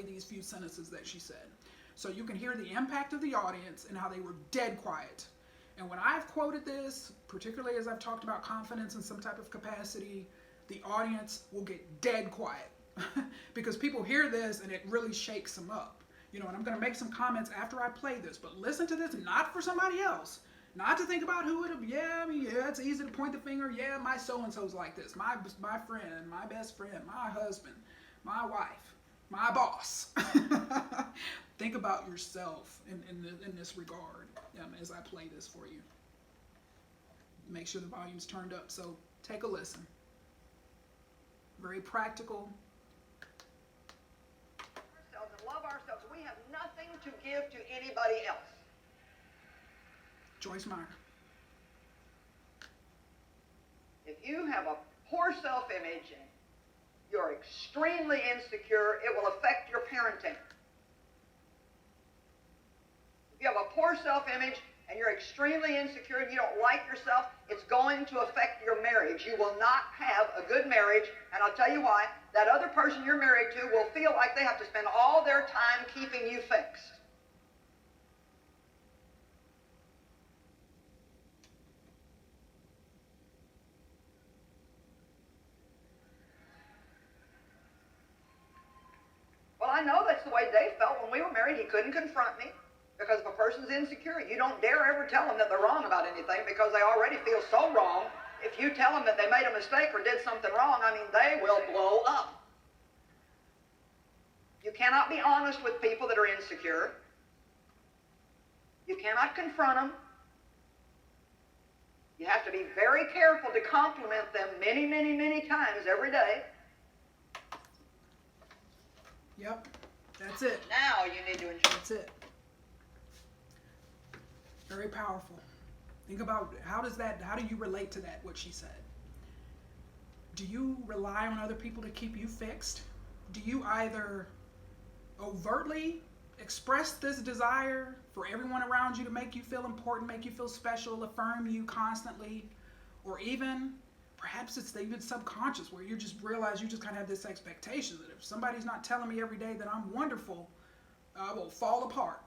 these few sentences that she said, so you can hear the impact of the audience and how they were dead quiet. And when I've quoted this, particularly as I've talked about confidence in some type of capacity, the audience will get dead quiet because people hear this and it really shakes them up. And I'm going to make some comments after I play this, but listen to this not for somebody else, not to think about who it'll be. Yeah, it's easy to point the finger. Yeah, my so-and-so's like this. My friend, my best friend, my husband, my wife, my boss. Think about yourself in this regard as I play this for you. Make sure the volume's turned up, so take a listen. Very practical. Ourselves and love ourselves. We have nothing to give to anybody else. Joyce Meyer. If you have a poor self-image and you're extremely insecure, it will affect your parenting. If you have a poor self-image and you're extremely insecure and you don't like yourself, it's going to affect your marriage. You will not have a good marriage, and I'll tell you why. That other person you're married to will feel like they have to spend all their time keeping you fixed. Well, I know that's the way Dave felt when we were married. He couldn't confront me. Because if a person's insecure, you don't dare ever tell them that they're wrong about anything, because they already feel so wrong. If you tell them that they made a mistake or did something wrong, they will blow up. You cannot be honest with people that are insecure. You cannot confront them. You have to be very careful to compliment them many, many, many times every day. Yep, that's it. Now you need to enjoy. That's it. Very powerful. Think about how do you relate to that, what she said? Do you rely on other people to keep you fixed? Do you either overtly express this desire for everyone around you to make you feel important, make you feel special, affirm you constantly, or even perhaps it's even subconscious where you just realize you just kind of have this expectation that if somebody's not telling me every day that I'm wonderful, I will fall apart.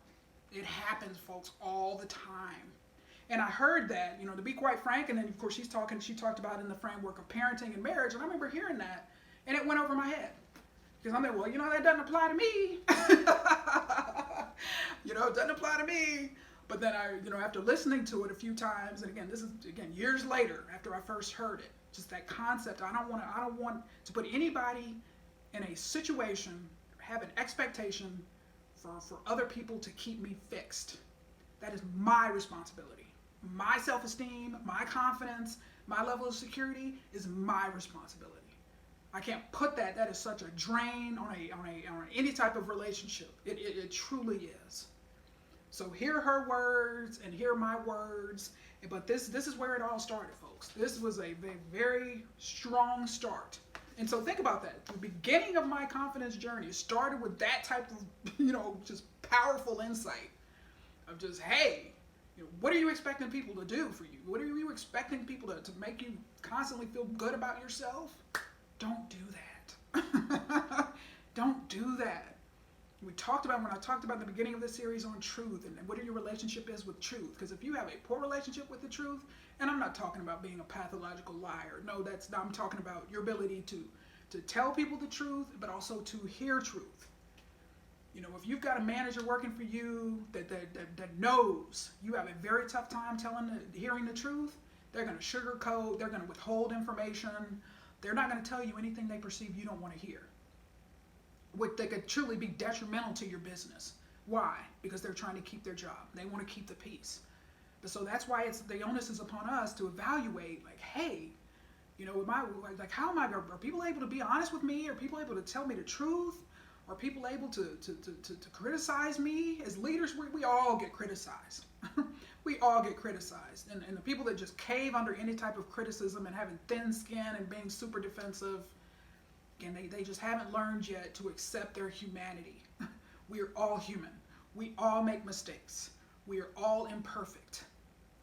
It happens, folks, all the time. And I heard that, to be quite frank, and then of course she talked about in the framework of parenting and marriage, and I remember hearing that, and it went over my head. Because I'm like, well, that doesn't apply to me. It doesn't apply to me. But then after listening to it a few times, and again, this is years later after I first heard it, just that concept, I don't want to put anybody in a situation, have an expectation for other people to keep me fixed. That is my responsibility. My self-esteem, my confidence, my level of security is my responsibility. I can't put that. That is such a drain on any type of relationship. It truly is. So hear her words and hear my words. But this is where it all started, folks. This was a very strong start. And so think about that. The beginning of my confidence journey started with that type of, just powerful insight of just, hey, what are you expecting people to do for you? What are you expecting people to make you constantly feel good about yourself? Don't do that. Don't do that. When I talked about the beginning of this series on truth and what your relationship is with truth. Because if you have a poor relationship with the truth, and I'm not talking about being a pathological liar. No, I'm talking about your ability to tell people the truth, but also to hear truth. If you've got a manager working for you that knows you have a very tough time hearing the truth, They're going to sugarcoat. They're going to withhold information. They're not going to tell you anything they perceive you don't want to hear. They could truly be detrimental to your business. Why? Because they're trying to keep their job. They want to keep the peace. But so that's why the onus is upon us to evaluate, like, hey, how am I? Are people able to be honest with me? Are people able to tell me the truth? Are people able to criticize me? As leaders, we all get criticized. We all get criticized. And the people that just cave under any type of criticism and having thin skin and being super defensive, again, they just haven't learned yet to accept their humanity. We are all human. We all make mistakes. We are all imperfect.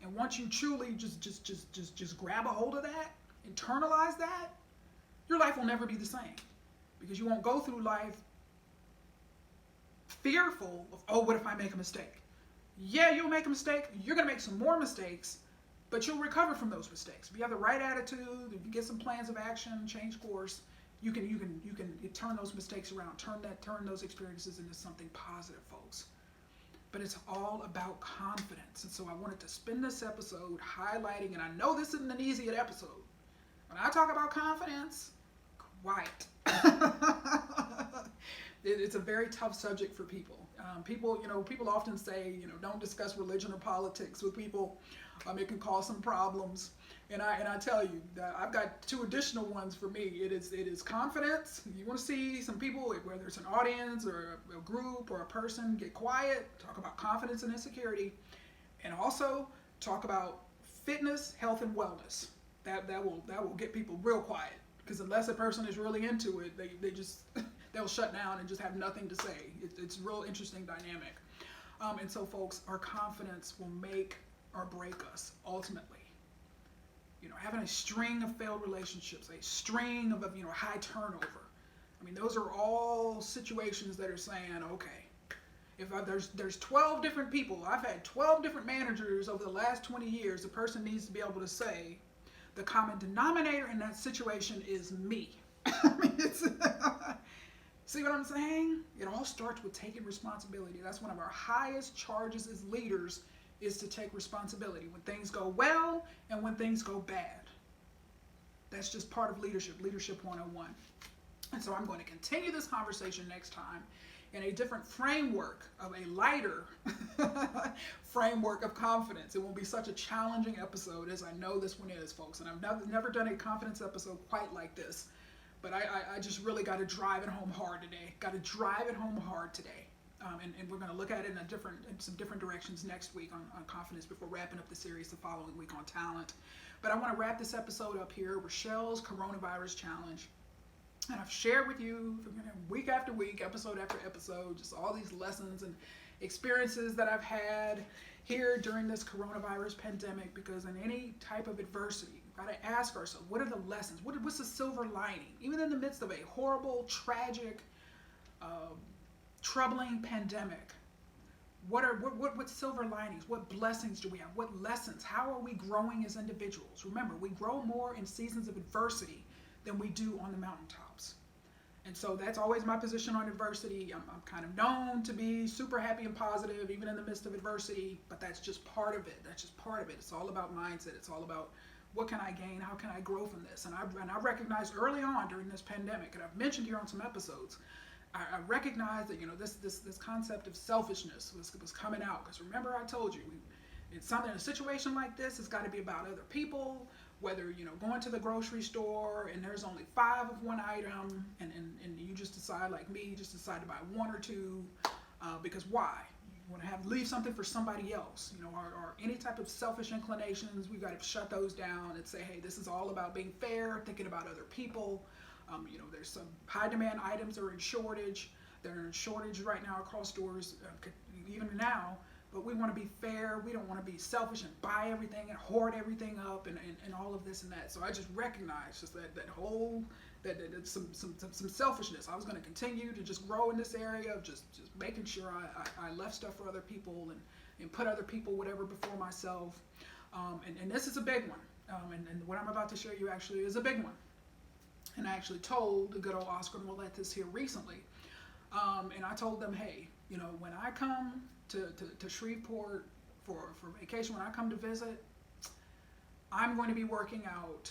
And once you truly just grab a hold of that, internalize that, your life will never be the same. Because you won't go through life fearful of, oh, what if I make a mistake? Yeah, you'll make a mistake. You're going to make some more mistakes, but you'll recover from those mistakes. If you have the right attitude, if you get some plans of action, change course, you can turn those mistakes around, turn those experiences into something positive, folks. But it's all about confidence. And so I wanted to spend this episode highlighting, and I know this isn't an easy episode. When I talk about confidence, quiet. It's a very tough subject for people. People often say, don't discuss religion or politics with people. It can cause some problems. And I tell you that I've got two additional ones for me. It is confidence. You want to see some people, whether it's an audience or a group or a person, get quiet, talk about confidence and insecurity, and also talk about fitness, health, and wellness. That will get people real quiet, because unless a person is really into it, they'll shut down and just have nothing to say. It's a real interesting dynamic. And so, folks, our confidence will make or break us ultimately. Having a string of failed relationships, a string of high turnover. I mean, those are all situations that are saying, okay, if there's 12 different people, I've had 12 different managers over the last 20 years, the person needs to be able to say, the common denominator in that situation is me. I mean, see what I'm saying? It all starts with taking responsibility. That's one of our highest charges as leaders, is to take responsibility when things go well and when things go bad. That's just part of leadership 101. And so I'm going to continue this conversation next time in a different framework, of a lighter framework of confidence. It won't be such a challenging episode as I know this one is, folks. And I've never done a confidence episode quite like this. But I just really got to drive it home hard today. And we're going to look at it in some different directions next week on confidence, before wrapping up the series the following week on talent. But I want to wrap this episode up here, Rachelle's Coronavirus Challenge. And I've shared with you week after week, episode after episode, just all these lessons and experiences that I've had here during this coronavirus pandemic, because in any type of adversity, we've got to ask ourselves, what are the lessons? What's the silver lining? Even in the midst of a horrible, tragic, troubling pandemic, what silver linings? What blessings do we have? What lessons? How are we growing as individuals? Remember, we grow more in seasons of adversity than we do on the mountaintops. And so that's always my position on adversity. I'm kind of known to be super happy and positive, even in the midst of adversity, but that's just part of it. It's all about mindset. It's all about, what can I gain? How can I grow from this? And I recognized early on during this pandemic, and I've mentioned here on some episodes, I recognized that this concept of selfishness was coming out. Because remember, I told you, in a situation like this, it's got to be about other people. Whether going to the grocery store and there's only 5 of one item, and you just decide, like me, you just decide to buy 1 or 2, because why? You want to leave something for somebody else, or any type of selfish inclinations. We've got to shut those down and say, hey, this is all about being fair, thinking about other people. There's some high demand items that are in shortage. They're in shortage right now across stores, even now. But we want to be fair. We don't want to be selfish and buy everything and hoard everything up and all of this and that. So I just recognized just that some selfishness. I was going to continue to just grow in this area of just making sure I left stuff for other people and put other people whatever before myself. And this is a big one. And what I'm about to share you actually is a big one. And I actually told the good old Oscar and Willette here recently. And I told them, hey, when I come to Shreveport for vacation, when I come to visit, I'm going to be working out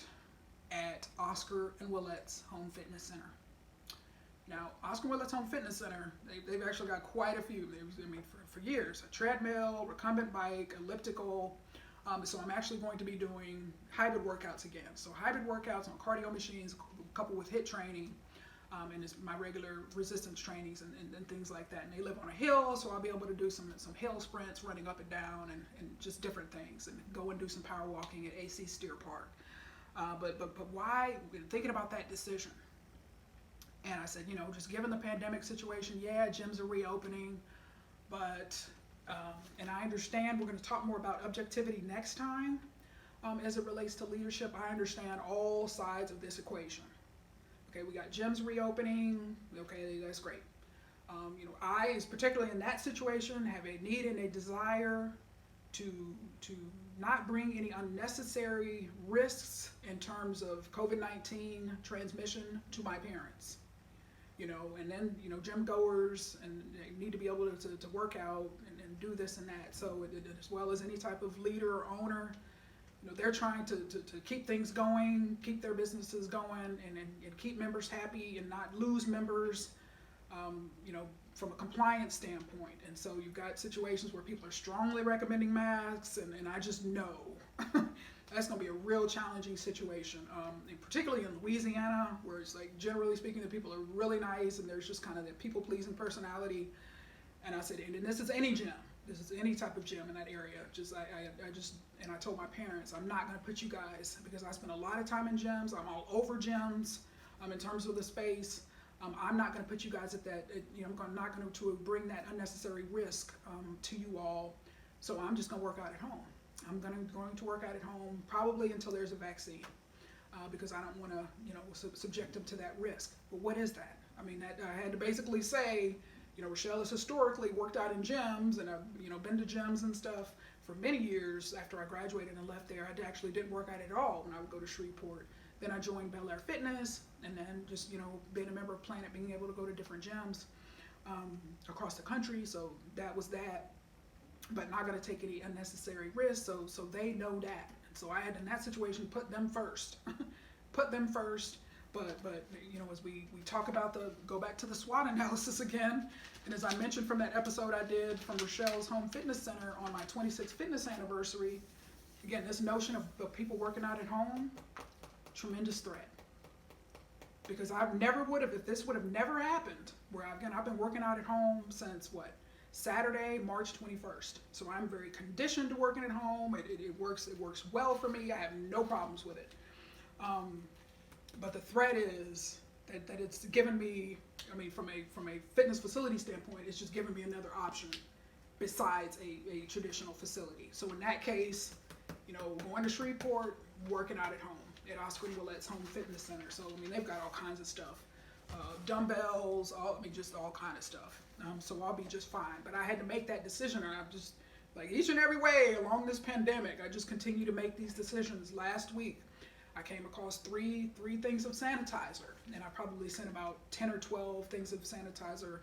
at Oscar and Willette's Home Fitness Center. Now, Oscar and Willette's Home Fitness Center, they've actually got quite a few. For years, a treadmill, recumbent bike, elliptical. So I'm actually going to be doing hybrid workouts again. So hybrid workouts on cardio machines, coupled with HIIT training, and it's my regular resistance trainings and things like that. And they live on a hill, so I'll be able to do some hill sprints, running up and down, and just different things, and go and do some power walking at AC Steer Park. But why? Thinking about that decision. And I said, just given the pandemic situation, yeah, gyms are reopening, but, and I understand we're going to talk more about objectivity next time as it relates to leadership. I understand all sides of this equation. Okay, we got gyms reopening. Okay, that's great. I, particularly in that situation, have a need and a desire to not bring any unnecessary risks in terms of COVID-19 transmission to my parents. And then, gym goers and they need to be able to work out and do this and that. So as well as any type of leader or owner, they're trying to keep things going, keep their businesses going, and keep members happy and not lose members, from a compliance standpoint. And so you've got situations where people are strongly recommending masks, and I just know that's going to be a real challenging situation, and particularly in Louisiana, where it's like, generally speaking, the people are really nice, and there's just kind of that people-pleasing personality. And I said, and this is any gym. This is any type of gym in that area. I told my parents, I'm not going to put you guys, because I spend a lot of time in gyms. I'm all over gyms in terms of the space. I'm not going to put you guys at that, I'm not going to bring that unnecessary risk to you all. So I'm just going to work out at home. I'm going to work out at home probably until there's a vaccine, because I don't want to, subject them to that risk. But what is that? I had to basically say, Rachelle has historically worked out in gyms, and I've, been to gyms and stuff for many years after I graduated and left there. I actually didn't work out at all when I would go to Shreveport. Then I joined Bel Air Fitness, and then just, being a member of Planet, being able to go to different gyms across the country. So that was that, but not going to take any unnecessary risks. So they know that. And so I had, in that situation, put them first. Put them first. But as we talk about go back to the SWOT analysis again, and as I mentioned from that episode I did from Rachelle's Home Fitness Center on my 26th fitness anniversary, again, this notion of people working out at home, tremendous threat. Because if this would have never happened, where I've been working out at home since Saturday, March 21st. So I'm very conditioned to working at home. It works well for me. I have no problems with it. But the threat is that it's given me, from a fitness facility standpoint, it's just given me another option besides a traditional facility. So in that case, going to Shreveport, working out at home at Oscar and Willette's Home Fitness Center. So they've got all kinds of stuff, dumbbells, just all kind of stuff. So I'll be just fine. But I had to make that decision, and I'm just each and every way along this pandemic, I just continue to make these decisions. Last week, I came across three things of sanitizer, and I probably sent about 10 or 12 things of sanitizer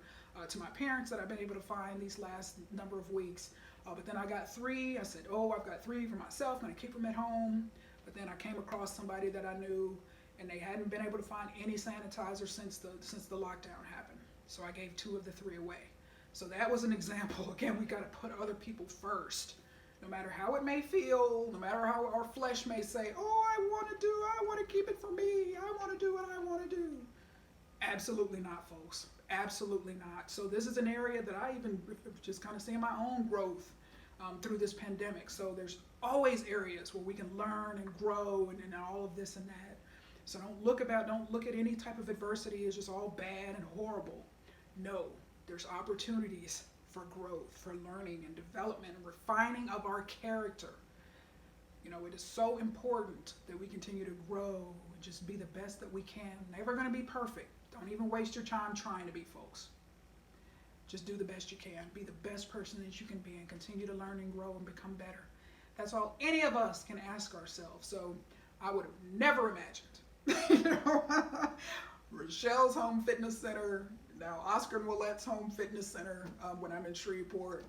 to my parents that I've been able to find these last number of weeks. But then I got 3. I said, I've got 3 for myself. I'm going to keep them at home. But then I came across somebody that I knew, and they hadn't been able to find any sanitizer since the lockdown happened. So I gave 2 of the 3 away. So that was an example. Again, we got to put other people first. No matter how it may feel, no matter how our flesh may say, I want to keep it for me. I want to do what I want to do. Absolutely not, folks. Absolutely not. So this is an area that I even just kind of seeing my own growth through this pandemic. So there's always areas where we can learn and grow and all of this and that. So don't look at any type of adversity as just all bad and horrible. No, there's opportunities for growth, for learning and development and refining of our character. It is so important that we continue to grow and just be the best that we can. Never going to be perfect. Don't even waste your time trying to be, folks. Just do the best you can. Be the best person that you can be and continue to learn and grow and become better. That's all any of us can ask ourselves. So I would have never imagined, Rachelle's Home Fitness Center, now Oscar and Willette's Home Fitness Center when I'm in Shreveport,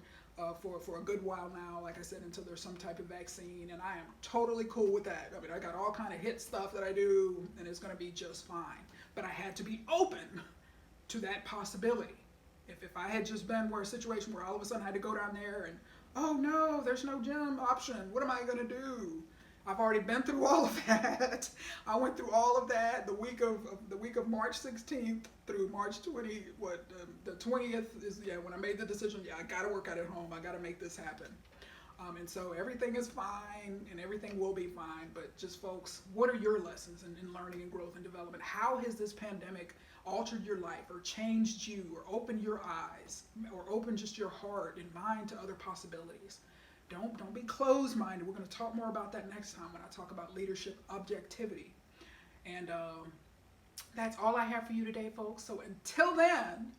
for a good while now, like I said, until there's some type of vaccine, and I am totally cool with that. I mean, I got all kind of hit stuff that I do, and it's going to be just fine. But I had to be open to that possibility. If I had just been where a situation where all of a sudden I had to go down there and, oh no, there's no gym option, what am I going to do? I've already been through all of that. I went through all of that the week of March 16th through March 20. The 20th is when I made the decision. I got to work out at home. I got to make this happen. And so everything is fine, and everything will be fine. But just folks, what are your lessons in learning and growth and development? How has this pandemic altered your life, or changed you, or opened your eyes, or opened just your heart and mind to other possibilities? Don't be closed-minded. We're going to talk more about that next time when I talk about leadership objectivity. And that's all I have for you today, folks. So until then,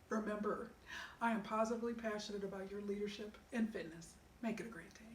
remember, I am positively passionate about your leadership and fitness. Make it a great day.